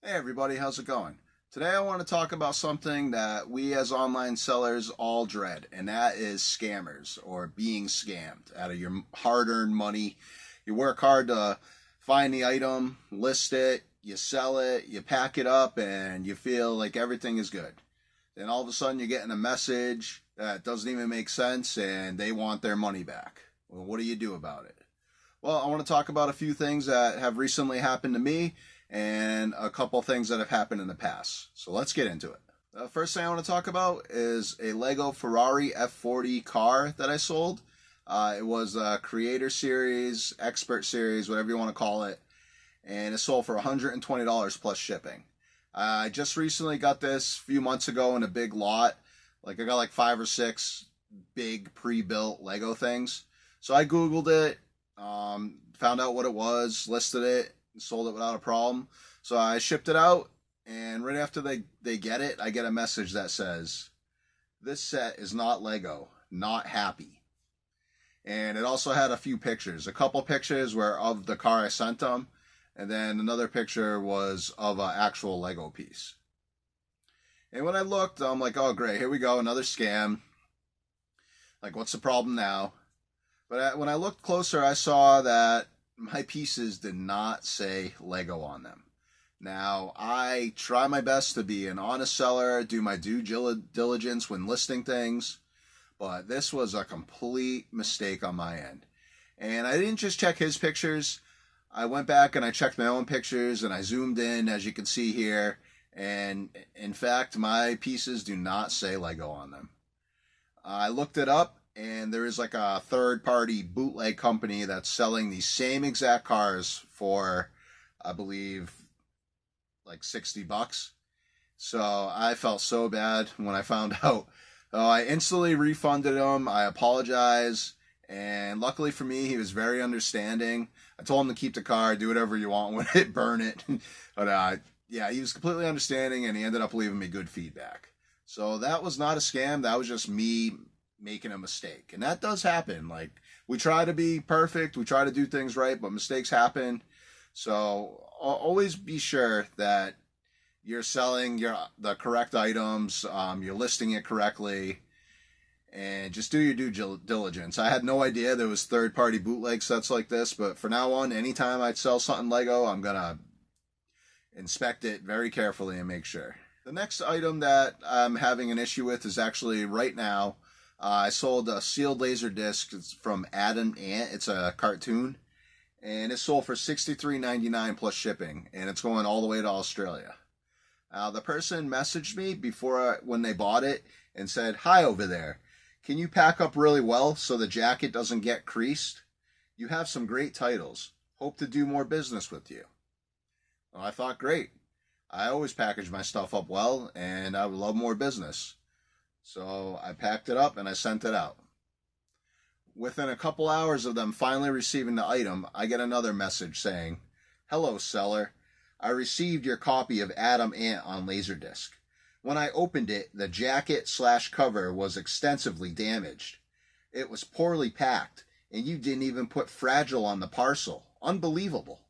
Hey everybody, how's it going? Today I want to talk about something that we as online sellers all dread, and that is scammers or being scammed out of your hard-earned money. You work hard to find the item, list it, you sell it, you pack it up, and you feel like everything is good. Then all of a sudden you're getting a message that doesn't even make sense and they want their money back. Well, what do you do about it? Well, I want to talk about a few things that have recently happened to me and a couple things that have happened in the past. So let's get into it. The first thing I want to talk about is a Lego Ferrari F40 car that I sold. It was a Creator Series, Expert Series, whatever you want to call it, and it sold for $120 plus shipping. I just recently got this a few months ago in a big lot. Like I got like 5 or 6 big pre-built Lego things. So I Googled it, found out what it was, listed it, sold it without a problem. So I shipped it out, and right after they get it, I get a message that says, "This set is not Lego, not happy." And it also had a few pictures. A couple pictures were of the car I sent them, and then another picture was of an actual Lego piece. And when I looked, I'm like, oh great, here we go, another scam. Like, what's the problem now? But when I looked closer, I saw that my pieces did not say Lego on them. Now, I try my best to be an honest seller, do my due diligence when listing things, but this was a complete mistake on my end. And I didn't just check his pictures. I went back and I checked my own pictures, and I zoomed in, as you can see here, and in fact, my pieces do not say Lego on them. I looked it up, and there is like a third-party bootleg company that's selling these same exact cars for, I believe, like $60. So I felt so bad when I found out. So I instantly refunded him. I apologized, and luckily for me, he was very understanding. I told him to keep the car, do whatever you want with it, burn it. But yeah, he was completely understanding, and he ended up leaving me good feedback. So that was not a scam. That was just me making a mistake, and that does happen. Like, we try to be perfect, we try to do things right, but mistakes happen. So always be sure that you're selling the correct items, you're listing it correctly, and just do your due diligence. I had no idea there was third-party bootleg sets like this, but from now on, anytime I sell something Lego, I'm gonna inspect it very carefully and make sure. The next item that I'm having an issue with is actually right now. I sold a sealed laser disc. It's from Adam Ant. It's a cartoon, and it sold for $63.99 plus shipping, and it's going all the way to Australia. The person messaged me when they bought it and said, "Hi over there. Can you pack up really well so the jacket doesn't get creased? You have some great titles. Hope to do more business with you." Well, I thought, great. I always package my stuff up well, and I would love more business. So I packed it up and I sent it out. Within a couple hours of them finally receiving the item, I get another message saying, "Hello, seller. I received your copy of Adam Ant on Laserdisc. When I opened it, the jacket/cover was extensively damaged. It was poorly packed, and you didn't even put fragile on the parcel. Unbelievable.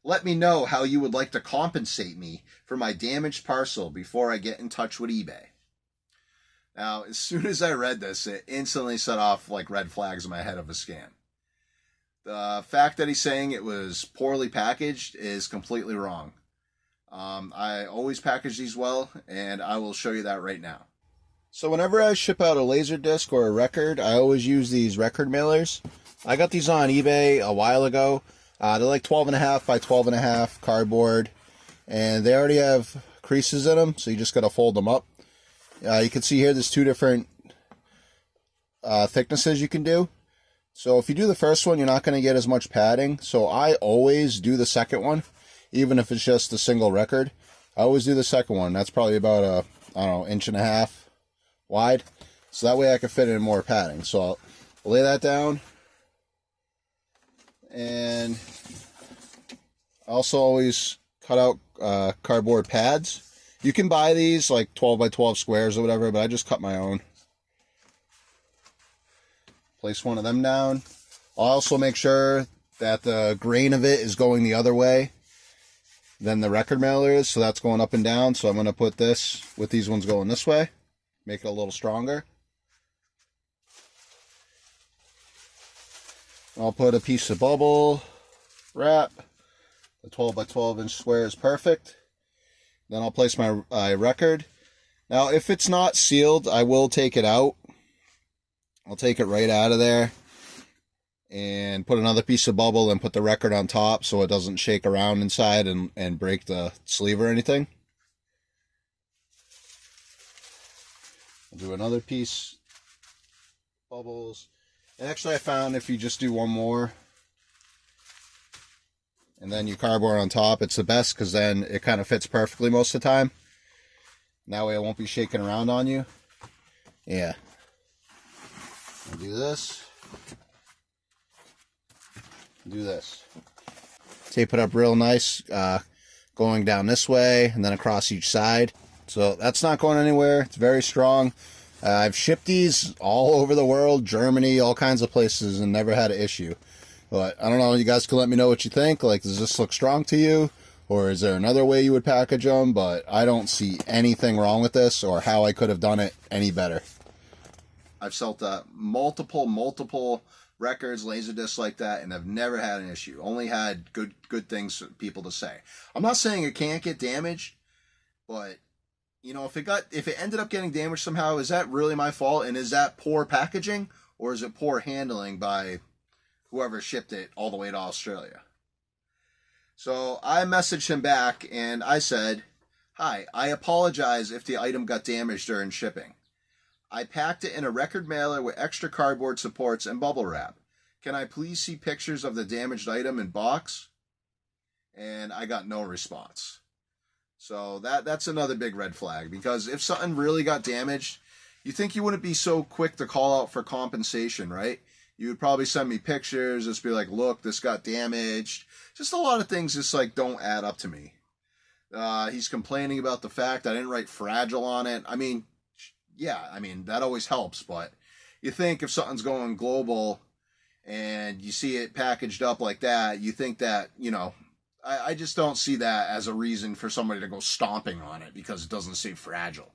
Let me know how you would like to compensate me for my damaged parcel before I get in touch with eBay." Now, as soon as I read this, it instantly set off like red flags in my head of a scam. The fact that he's saying it was poorly packaged is completely wrong. I always package these well, and I will show you that right now. So whenever I ship out a laser disc or a record, I always use these record mailers. I got these on eBay a while ago. They're like 12.5 by 12.5 cardboard, and they already have creases in them, so you just got to fold them up. You can see here there's 2 different thicknesses you can do. So if you do the first one, you're not going to get as much padding. So I always do the second one, even if it's just a single record. I always do the second one. That's probably about I don't know, 1.5 inches wide. So that way I can fit in more padding. So I'll lay that down. And I also always cut out cardboard pads. You can buy these like 12 by 12 squares or whatever, but I just cut my own. Place one of them down. I'll also make sure that the grain of it is going the other way. than the record mailer is, so that's going up and down. So I'm going to put this with these ones going this way, make it a little stronger. I'll put a piece of bubble wrap. The 12 by 12 inch square is perfect. Then I'll place my record. Now, if it's not sealed, I will take it out. I'll take it right out of there and put another piece of bubble and put the record on top so it doesn't shake around inside and break the sleeve or anything. I'll do another piece, bubbles. And actually I found if you just do one more and then you cardboard on top, it's the best because then it kind of fits perfectly most of the time. And that way it won't be shaking around on you. Yeah. I'll do this. Do this. Tape it up real nice, going down this way and then across each side. So that's not going anywhere. It's very strong. I've shipped these all over the world, Germany, all kinds of places, and never had an issue. But I don't know, you guys can let me know what you think. Like, does this look strong to you? Or is there another way you would package them? But I don't see anything wrong with this or how I could have done it any better. I've sold multiple records, Laserdiscs like that, and I've never had an issue. Only had good things for people to say. I'm not saying it can't get damaged, but you know, if it ended up getting damaged somehow, is that really my fault? And is that poor packaging or is it poor handling by whoever shipped it all the way to Australia? So I messaged him back and I said, "Hi, I apologize if the item got damaged during shipping. I packed it in a record mailer with extra cardboard supports and bubble wrap. Can I please see pictures of the damaged item and box?" And I got no response. So that's another big red flag, because if something really got damaged, you think you wouldn't be so quick to call out for compensation, right? You would probably send me pictures, just be like, "Look, this got damaged." Just a lot of things just like don't add up to me. He's complaining about the fact I didn't write fragile on it. I mean, yeah, I mean, that always helps, but you think if something's going global and you see it packaged up like that, you think that, you know, I just don't see that as a reason for somebody to go stomping on it because it doesn't say fragile.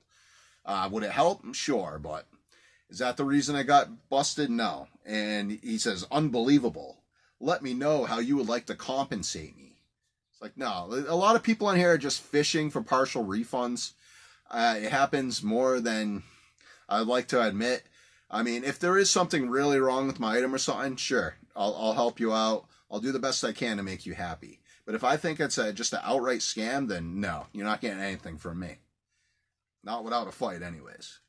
Would it help? Sure, but is that the reason I got busted? No. And he says, "Unbelievable. Let me know how you would like to compensate me." It's like, no, a lot of people on here are just fishing for partial refunds. It happens more than I'd like to admit. I mean, if there is something really wrong with my item or something, sure, I'll help you out. I'll do the best I can to make you happy. But if I think it's just an outright scam, then no, you're not getting anything from me. Not without a fight, anyways.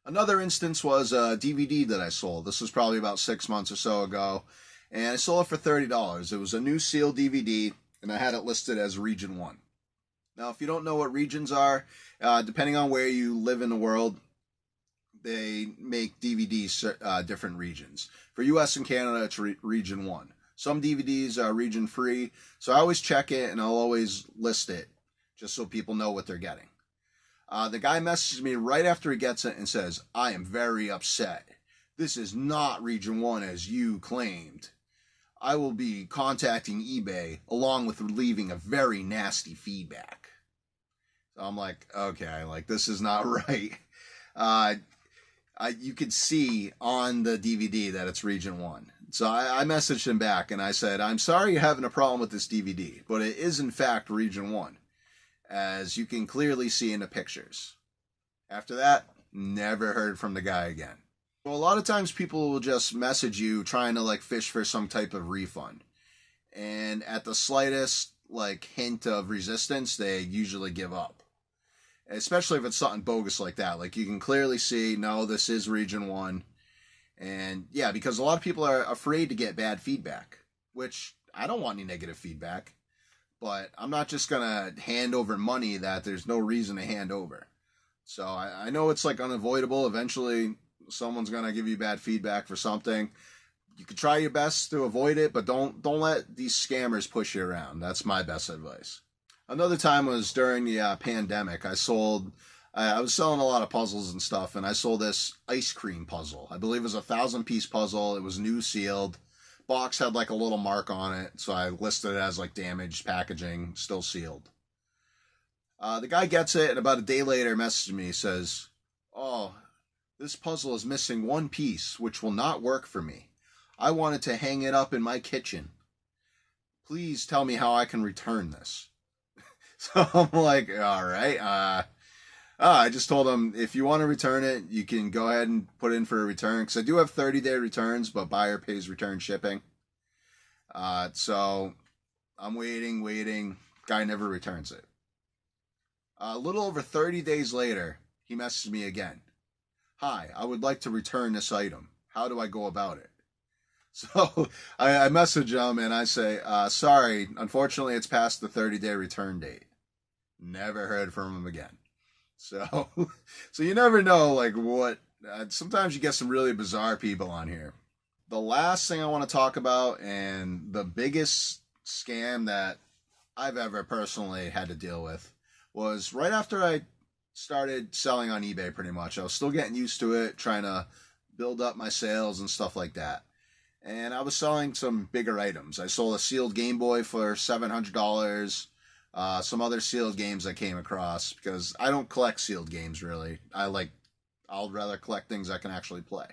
Another instance was a DVD that I sold. This was probably about 6 months or so ago. And I sold it for $30. It was a new sealed DVD, and I had it listed as Region 1. Now, if you don't know what regions are, depending on where you live in the world, they make DVDs different regions. For US and Canada, it's Region 1. Some DVDs are region free, so I always check it and I'll always list it just so people know what they're getting. The guy messages me right after he gets it and says, "I am very upset. This is not Region 1 as you claimed. I will be contacting eBay along with leaving a very nasty feedback." So I'm like, okay, like this is not right. You could see on the DVD that it's Region 1. So I messaged him back and I said, "I'm sorry you're having a problem with this DVD, but it is in fact Region 1, as you can clearly see in the pictures." After that, never heard from the guy again. So a lot of times people will just message you trying to like fish for some type of refund. And at the slightest like hint of resistance, they usually give up. Especially if it's something bogus like that. Like you can clearly see, no, this is Region 1. And yeah, because a lot of people are afraid to get bad feedback, which I don't want any negative feedback, but I'm not just going to hand over money that there's no reason to hand over. So I know it's like unavoidable. Eventually someone's going to give you bad feedback for something. You can try your best to avoid it, but don't let these scammers push you around. That's my best advice. Another time was during the pandemic. I was selling a lot of puzzles and stuff, and I sold this ice cream puzzle. I believe it was a 1,000-piece puzzle. It was new sealed, box had like a little mark on it, so I listed it as like damaged packaging, still sealed. The guy gets it, and about a day later messages me, says, "Oh, this puzzle is missing one piece, which will not work for me. I wanted to hang it up in my kitchen. Please tell me how I can return this." So I'm like, all right. I just told him, if you want to return it, you can go ahead and put in for a return. Because I do have 30-day returns, but buyer pays return shipping. So I'm waiting. Guy never returns it. A little over 30 days later, he messaged me again. "Hi, I would like to return this item. How do I go about it?" So I message him and I say, "Sorry, unfortunately it's past the 30-day return date." Never heard from him again. So you never know, like, what, sometimes you get some really bizarre people on here. The last thing I want to talk about, and the biggest scam that I've ever personally had to deal with, was right after I started selling on eBay pretty much. I was still getting used to it, trying to build up my sales and stuff like that. And I was selling some bigger items. I sold a sealed Game Boy for $700. Some other sealed games I came across, because I don't collect sealed games really. I'll rather collect things I can actually play.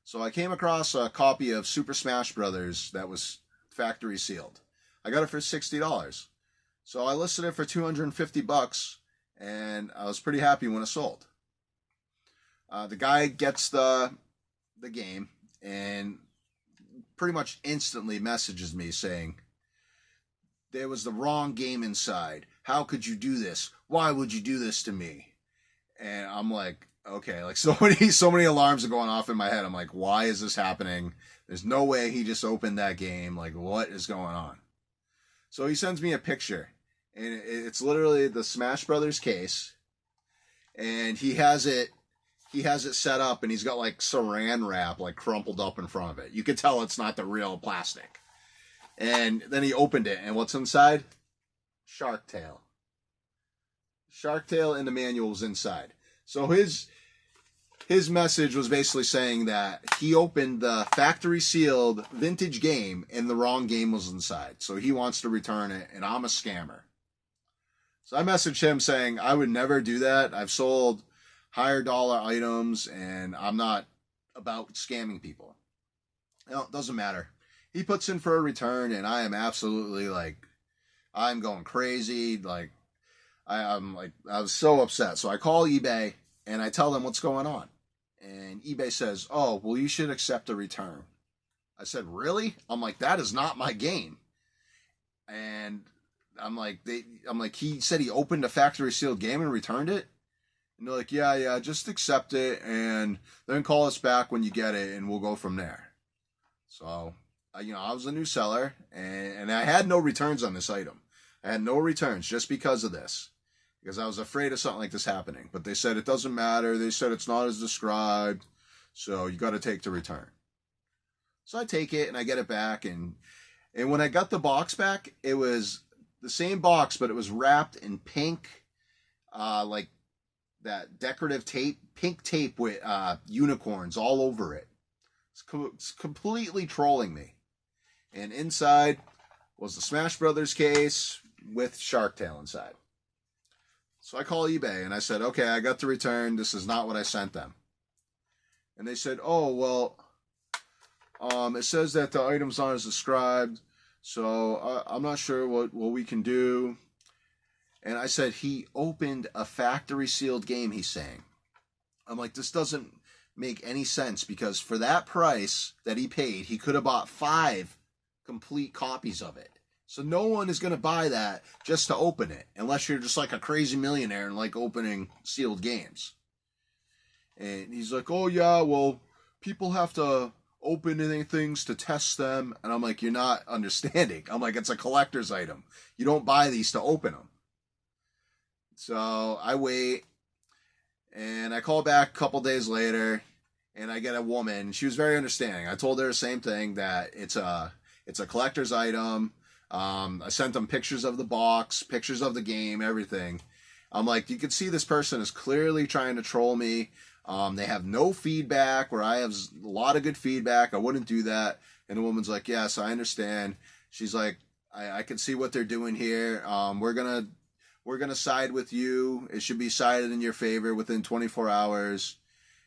So I came across a copy of Super Smash Brothers that was factory sealed. I got it for $60. So I listed it for $250, and I was pretty happy when it sold. The guy gets the game and pretty much instantly messages me saying, "There was the wrong game inside. How could you do this? Why would you do this to me?" And I'm like, okay, like so many alarms are going off in my head. I'm like, why is this happening? There's no way he just opened that game. Like, what is going on? So he sends me a picture, and it's literally the Smash Brothers case, and he has it set up, and he's got like saran wrap like crumpled up in front of it. You could tell it's not the real plastic. And then he opened it, and what's inside? Shark Tail. Shark Tail in the manual was inside. So his message was basically saying that he opened the factory sealed vintage game and the wrong game was inside. So he wants to return it, and I'm a scammer. So I messaged him saying, I would never do that. I've sold higher dollar items, and I'm not about scamming people. It doesn't matter. He puts in for a return, and I am absolutely I'm going crazy. I was so upset. So I call eBay and I tell them what's going on. And eBay says, "Oh, well, you should accept a return." I said, "Really?" I'm like, "That is not my game." And I'm like, he said he opened a factory sealed game and returned it. And they're like, yeah, just accept it and then call us back when you get it and we'll go from there. So, I was a new seller and I had no returns on this item. I had no returns just because of this. Because I was afraid of something like this happening. But they said it doesn't matter. They said it's not as described. So you got to take the return. So I take it and I get it back. And when I got the box back, it was the same box, but it was wrapped in pink, like that decorative tape, pink tape with unicorns all over it. It's completely trolling me. And inside was the Smash Brothers case with Shark Tail inside. So I call eBay and I said, okay, I got the return. This is not what I sent them. And they said, oh, well, it says that the item's not as described. So I'm not sure what we can do. And I said, he opened a factory sealed game, he's saying. I'm like, this doesn't make any sense, because for that price that he paid, he could have bought 5 complete copies of it. So no one is going to buy that just to open it, unless you're just like a crazy millionaire and like opening sealed games. And he's like, oh yeah, well, people have to open things to test them. And I'm like, you're not understanding. I'm like, it's a collector's item. You don't buy these to open them. So I wait, and I call back a couple days later, and I get a woman. She was very understanding. I told her the same thing, that it's a collector's item. I sent them pictures of the box, pictures of the game, everything. I'm like, you can see this person is clearly trying to troll me. They have no feedback, where I have a lot of good feedback. I wouldn't do that. And the woman's like, yes, I understand. She's like, I can see what they're doing here. We're gonna side with you. It should be sided in your favor within 24 hours.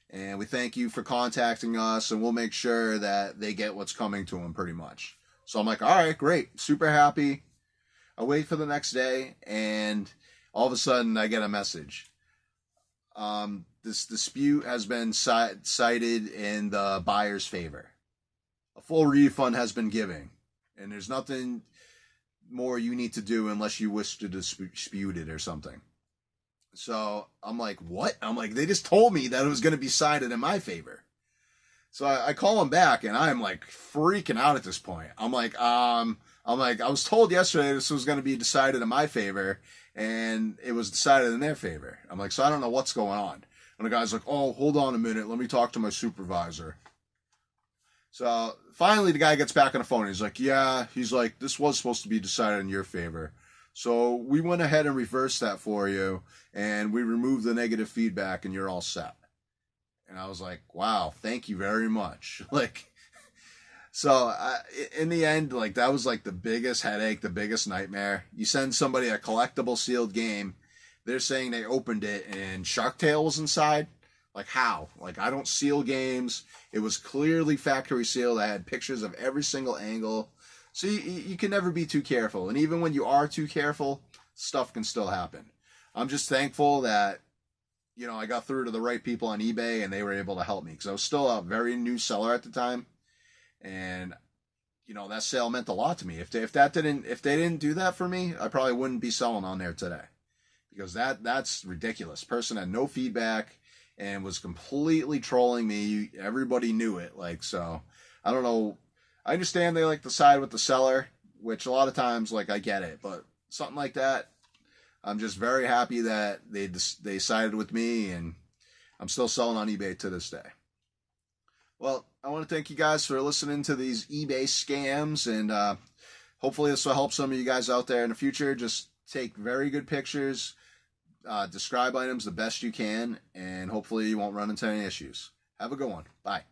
And we thank you for contacting us, and we'll make sure that they get what's coming to them, pretty much. So I'm like, all right, great, super happy. I wait for the next day, and all of a sudden I get a message. This dispute has been cited in the buyer's favor. A full refund has been given, and there's nothing more you need to do unless you wish to dispute it or something. So I'm like, what? I'm like, they just told me that it was going to be cited in my favor. So I call him back, and I'm like freaking out at this point. I'm like, I was told yesterday this was going to be decided in my favor, and it was decided in their favor. I'm like, so I don't know what's going on. And the guy's like, oh, hold on a minute. Let me talk to my supervisor. So finally the guy gets back on the phone. He's like, yeah, he's like, this was supposed to be decided in your favor. So we went ahead and reversed that for you, and we removed the negative feedback, and you're all set. And I was like, wow, thank you very much. Like, so in the end, like, that was like the biggest headache, the biggest nightmare. You send somebody a collectible sealed game. They're saying they opened it and Shark Tale was inside. Like, how? Like, I don't seal games. It was clearly factory sealed. I had pictures of every single angle. So you can never be too careful. And even when you are too careful, stuff can still happen. I'm just thankful that, you know, I got through to the right people on eBay and they were able to help me. Because I was still a very new seller at the time. And, you know, that sale meant a lot to me. If they didn't do that for me, I probably wouldn't be selling on there today. Because that's ridiculous. Person had no feedback and was completely trolling me. Everybody knew it. Like, so, I don't know. I understand they like to side with the seller, which a lot of times, like, I get it. But something like that, I'm just very happy that they sided with me, and I'm still selling on eBay to this day. Well, I want to thank you guys for listening to these eBay scams, and hopefully this will help some of you guys out there in the future. Just take very good pictures, describe items the best you can, and hopefully you won't run into any issues. Have a good one. Bye.